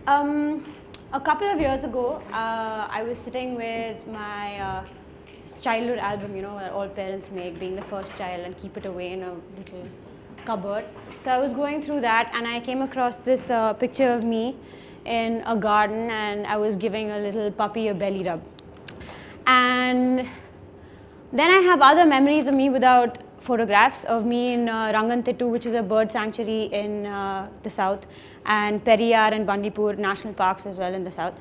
A couple of years ago, I was sitting with my childhood album, you know, that all parents make, being the first child and keep it away in a little cupboard. So I was going through that and I came across this picture of me in a garden, and I was giving a little puppy a belly rub. And then I have other memories of me without photographs of me in Rangantittu, which is a bird sanctuary in the south, and Periyar and Bandipur national parks as well in the south.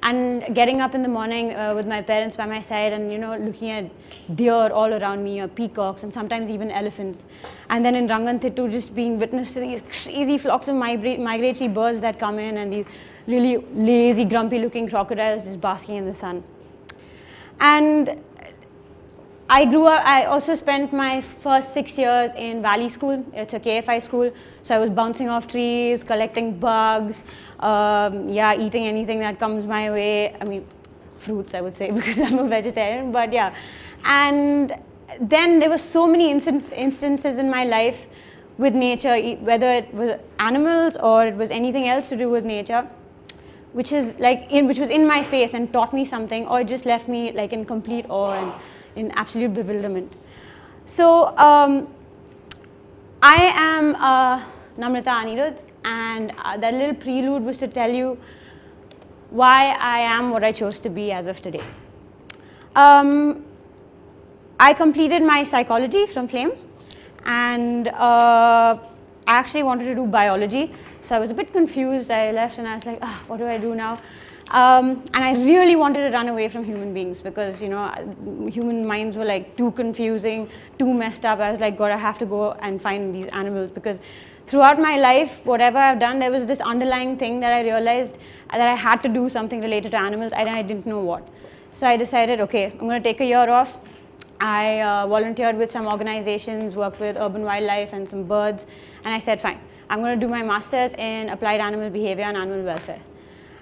And getting up in the morning with my parents by my side and, you know, looking at deer all around me, or peacocks, and sometimes even elephants. And then in Rangantittu, just being witness to these crazy flocks of migratory birds that come in, and these really lazy, grumpy looking crocodiles just basking in the sun. And I grew up, I also spent my first 6 years in Valley School. It's a KFI school, so I was bouncing off trees, collecting bugs, yeah, eating anything that comes my way. I mean, fruits, I would say, because I'm a vegetarian, but yeah. And then there were so many instances in my life with nature, whether it was animals or it was anything else to do with nature, which is like, which was in my face and taught me something, or it just left me like in complete awe and in absolute bewilderment. So I am Namrata Anirudh, and that little prelude was to tell you why I am what I chose to be as of today. I completed my psychology from FLAME, and I actually wanted to do biology, so I was a bit confused. I left and I was like, what do I do now? And I really wanted to run away from human beings, because, you know, human minds were like too confusing, too messed up. I was like, God, I have to go and find these animals, because throughout my life, whatever I've done, there was this underlying thing that I realized that I had to do something related to animals, and I didn't know what. So I decided, okay, I'm going to take a year off. I volunteered with some organizations, worked with urban wildlife and some birds, and I said, fine, I'm going to do my master's in applied animal behavior and animal welfare.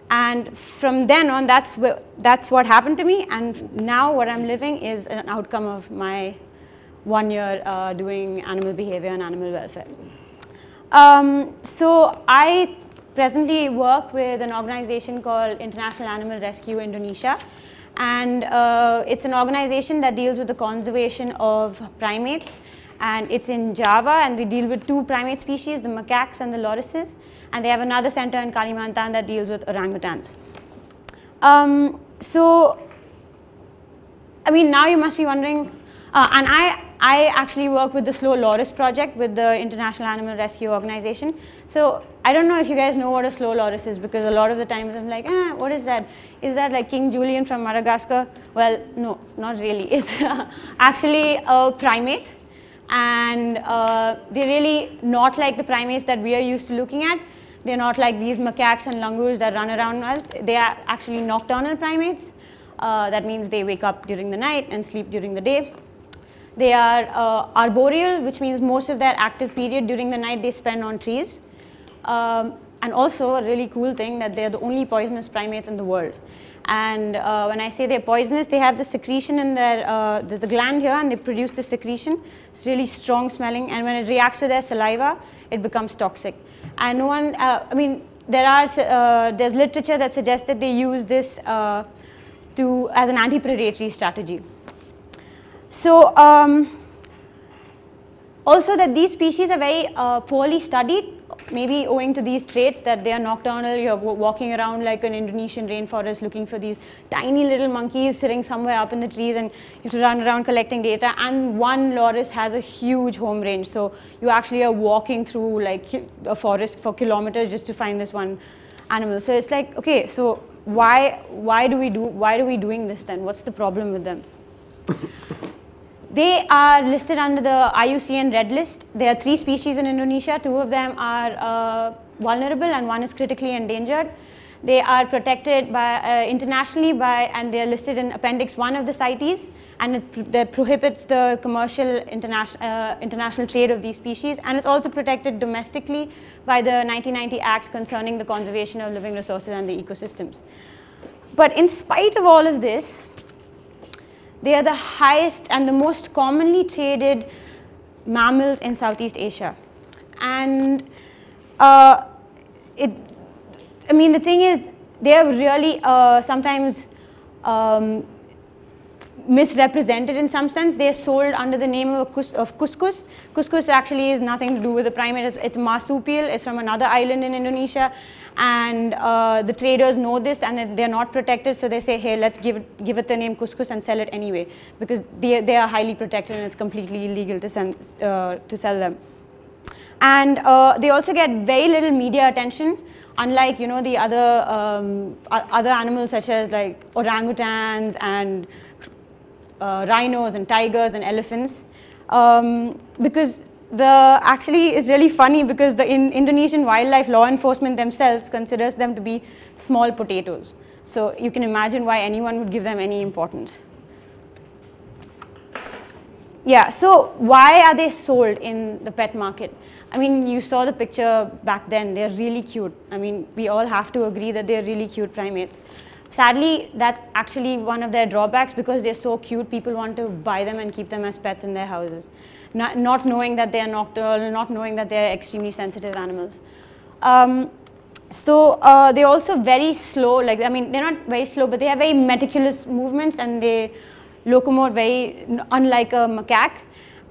And from then on, that's what happened to me, and now what I'm living is an outcome of my 1 year doing animal behavior and animal welfare. So I presently work with an organization called International Animal Rescue Indonesia, and it's an organization that deals with the conservation of primates, and it's in Java, and we deal with 2 primate species, the macaques and the lorises, and they have another center in Kalimantan that deals with orangutans. So, I mean, now you must be wondering, and I actually work with the Slow Loris project with the International Animal Rescue Organization. So I don't know if you guys know what a slow loris is, because a lot of the times I'm like, what is that? Is that like King Julian from Madagascar? Well, no, not really. It's actually a primate, and they're really not like the primates that we are used to looking at. They're not like these macaques and langurs that run around us. They are actually nocturnal primates. That means they wake up during the night and sleep during the day. They are arboreal, which means most of their active period during the night they spend on trees. And also a really cool thing, that they're the only poisonous primates in the world. And when I say they're poisonous, they have the secretion in their, there's a gland here, and they produce the secretion. It's really strong smelling, and when it reacts with their saliva, it becomes toxic. And no one, I mean, there's literature that suggests that they use this as an anti-predatory strategy. So also that these species are very poorly studied, maybe owing to these traits that they are nocturnal. You're walking around like an Indonesian rainforest looking for these tiny little monkeys sitting somewhere up in the trees, and you have to run around collecting data. And one loris has a huge home range, so you actually are walking through like a forest for kilometers just to find this one animal. So it's like, okay, so why are we doing this then? What's the problem with them? They are listed under the IUCN Red List. There are 3 species in Indonesia. 2 of them are vulnerable, and 1 is critically endangered. They are protected by, internationally and they are listed in Appendix 1 of the CITES, and that prohibits the commercial international trade of these species, and it's also protected domestically by the 1990 Act concerning the conservation of living resources and the ecosystems. But in spite of all of this, they are the highest and the most commonly traded mammals in Southeast Asia. And I mean, the thing is, they are really sometimes misrepresented in some sense. They are sold under the name of couscous. Couscous actually is nothing to do with the primate. It's marsupial. It's from another island in Indonesia, and the traders know this, and they're not protected. So they say, hey, let's give it the name couscous and sell it anyway, because they are highly protected and it's completely illegal to sell them. And they also get very little media attention, unlike the other animals such as like orangutans and rhinos and tigers and elephants, because actually it's really funny, because the Indonesian wildlife law enforcement themselves considers them to be small potatoes. So you can imagine why anyone would give them any importance. Yeah, so why are they sold in the pet market? I mean, you saw the picture back then. They're really cute. I mean, we all have to agree that they're really cute primates. Sadly, that's actually one of their drawbacks, because they're so cute, people want to buy them and keep them as pets in their houses, not knowing that they are nocturnal, not knowing that they're extremely sensitive animals. They're also very slow. Like, I mean, they're not very slow, but they have very meticulous movements, and they locomote very unlike a macaque.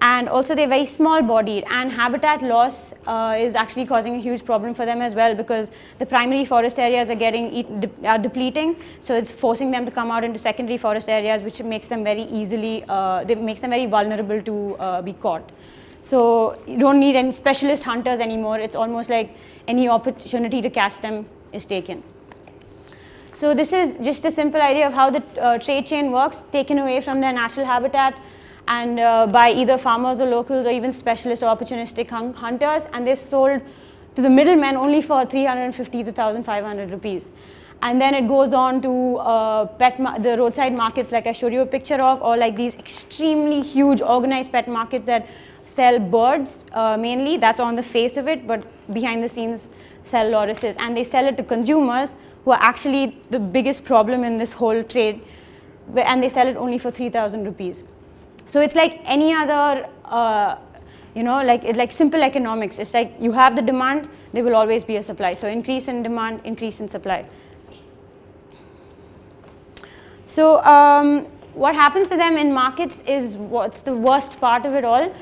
And also they're very small bodied, and habitat loss is actually causing a huge problem for them as well, because the primary forest areas are depleting, so it's forcing them to come out into secondary forest areas, which makes them very very vulnerable to be caught. So you don't need any specialist hunters anymore. It's almost like any opportunity to catch them is taken. So this is just a simple idea of how the trade chain works, taken away from their natural habitat, and by either farmers or locals or even specialist or opportunistic hunters, and they're sold to the middlemen only for 350 to 1,500 rupees. And then it goes on to the roadside markets like I showed you a picture of, or like these extremely huge organized pet markets that sell birds mainly. That's on the face of it, but behind the scenes sell lorises, and they sell it to consumers who are actually the biggest problem in this whole trade, and they sell it only for 3,000 rupees. So it's like any other, like simple economics. It's like you have the demand, there will always be a supply. So increase in demand, increase in supply. So what happens to them in markets is what's the worst part of it all.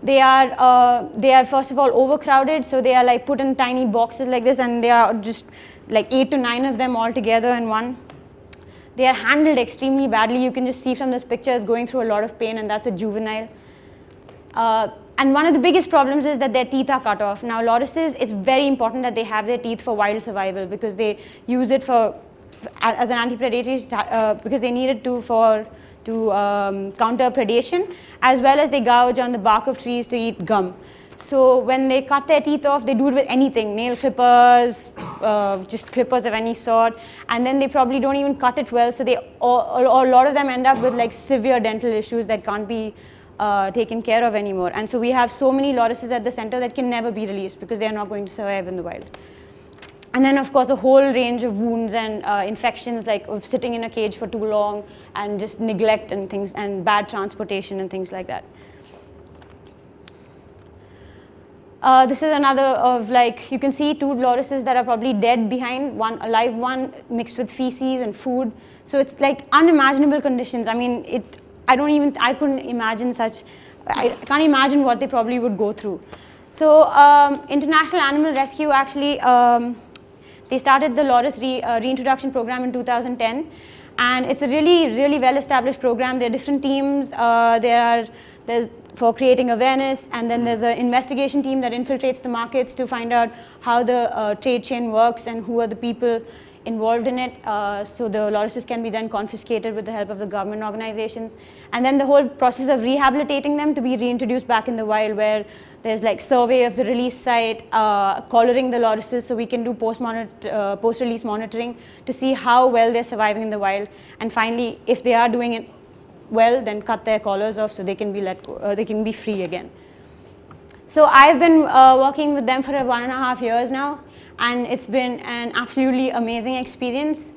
They are first of all overcrowded, so they are like put in tiny boxes like this, and they are just like 8 to 9 of them all together in one. They are handled extremely badly. You can just see from this picture it's going through a lot of pain, and that's a juvenile. And one of the biggest problems is that their teeth are cut off. Now lorises, it's very important that they have their teeth for wild survival, because they use it as an anti-predatory, because they need it to counter predation, as well as they gouge on the bark of trees to eat gum. So when they cut their teeth off, they do it with anything, nail clippers, just clippers of any sort, and then they probably don't even cut it well, so a lot of them end up with like severe dental issues that can't be taken care of anymore. And so we have so many lorises at the center that can never be released, because they are not going to survive in the wild. And then of course a whole range of wounds and infections, like of sitting in a cage for too long, and just neglect and things, and bad transportation and things like that. This is another of, like, you can see 2 lorises that are probably dead behind, one alive one mixed with feces and food. So it's like unimaginable conditions. I mean, I couldn't imagine such, I can't imagine what they probably would go through. So International Animal Rescue actually, they started the loris reintroduction program in 2010. And it's a really well-established program. There are different teams. There's for creating awareness, and then there's an investigation team that infiltrates the markets to find out how the trade chain works and who are the people involved in it. So the lorises can be then confiscated with the help of the government organizations. And then the whole process of rehabilitating them to be reintroduced back in the wild, where there's like survey of the release site, collaring the lorises, so we can do post-release monitoring to see how well they're surviving in the wild. And finally, if they are doing it well, then cut their collars off so they can be let go, they can be free again. So I've been working with them for 1.5 years now, and it's been an absolutely amazing experience.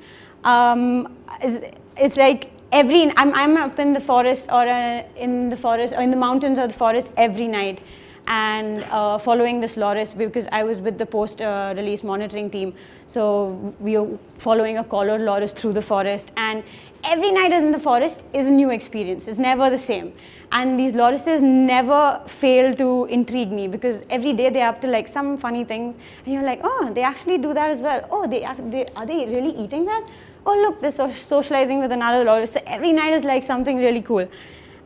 It's like I'm up in the forest or in the mountains or the forest every night, and following this loris, because I was with the post-release monitoring team. So we were following a collared loris through the forest, and every night in the forest is a new experience. It's never the same. And these lorises never fail to intrigue me, because every day they're up to like some funny things, and you're like, oh, they actually do that as well. Oh, are they really eating that? Oh, look, they're socializing with another loris. So every night is like something really cool.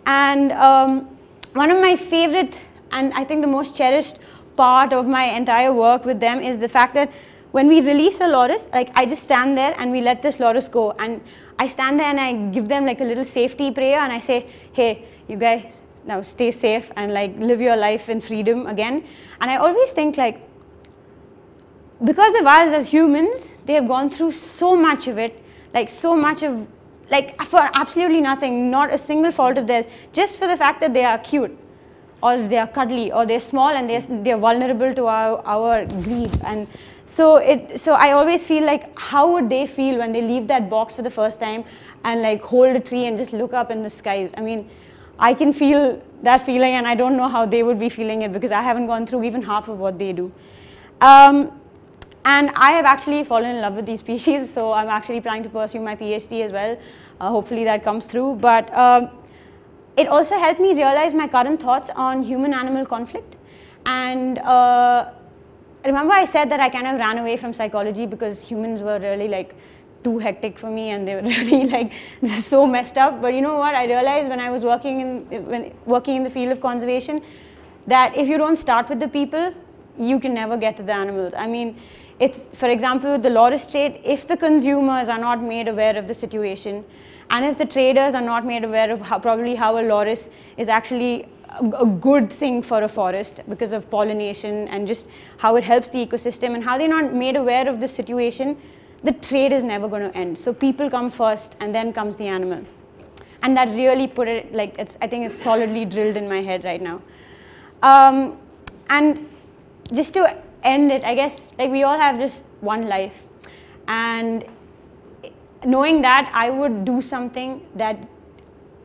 And one of my favorite, and I think the most cherished part of my entire work with them is the fact that when we release a loris, like I just stand there and we let this loris go, and I stand there and I give them like a little safety prayer, and I say, hey, you guys now stay safe and like live your life in freedom again. And I always think like, because of us as humans, they have gone through so much of it, like so much of, like for absolutely nothing, not a single fault of theirs, just for the fact that they are cute, or they are cuddly, or they're small, and they're vulnerable to our greed. And so I always feel like, how would they feel when they leave that box for the first time and like hold a tree and just look up in the skies? I mean, I can feel that feeling, and I don't know how they would be feeling it, because I haven't gone through even half of what they do. And I have actually fallen in love with these species, so I'm actually planning to pursue my PhD as well. Hopefully that comes through. But it also helped me realize my current thoughts on human-animal conflict. And remember I said that I kind of ran away from psychology because humans were really like too hectic for me, and they were really like so messed up. But you know what? I realized when I was working in the field of conservation, that if you don't start with the people, you can never get to the animals. I mean, for example, the loris trade, if the consumers are not made aware of the situation, and if the traders are not made aware of probably how a loris is actually a good thing for a forest because of pollination and just how it helps the ecosystem, and how they're not made aware of the situation, the trade is never going to end. So people come first, and then comes the animal. And that really put it, like, I think it's solidly drilled in my head right now. And just to end it, I guess, like, we all have just one life, and knowing that, I would do something that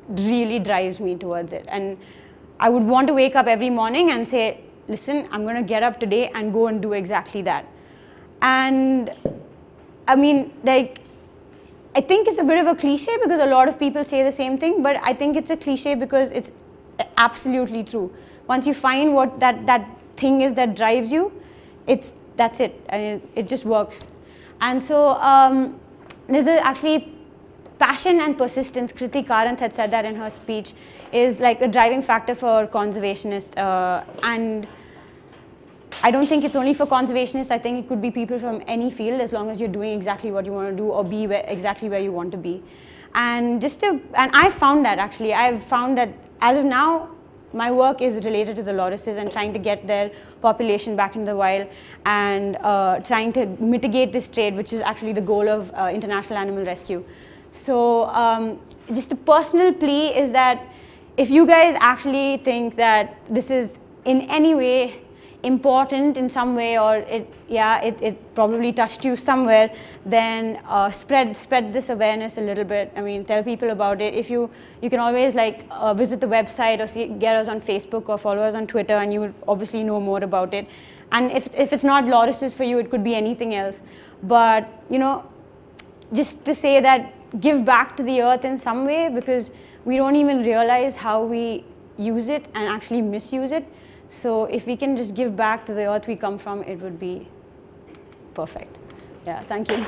really drives me towards it. And I would want to wake up every morning and say, listen, I'm going to get up today and go and do exactly that. And I mean, like, I think it's a bit of a cliche because a lot of people say the same thing, but I think it's a cliche because it's absolutely true. Once you find what that thing is that drives you, that's it, and it just works. And so there's actually passion and persistence. Kriti Karanth had said that in her speech, is like a driving factor for conservationists. And I don't think it's only for conservationists. I think it could be people from any field, as long as you're doing exactly what you want to do, or be exactly where you want to be. And I found that actually. I've found that as of now, my work is related to the lorises and trying to get their population back in the wild, and trying to mitigate this trade, which is actually the goal of international animal rescue. So just a personal plea is that if you guys actually think that this is in any way important in some way, or it probably touched you somewhere, then spread this awareness a little bit. I mean, tell people about it. If you can always like visit the website, or get us on Facebook, or follow us on Twitter, and you will obviously know more about it. And if it's not lorises for you, it could be anything else. But you know, just to say that, give back to the earth in some way, because we don't even realize how we use it and actually misuse it. So if we can just give back to the earth we come from, it would be perfect. Yeah, thank you.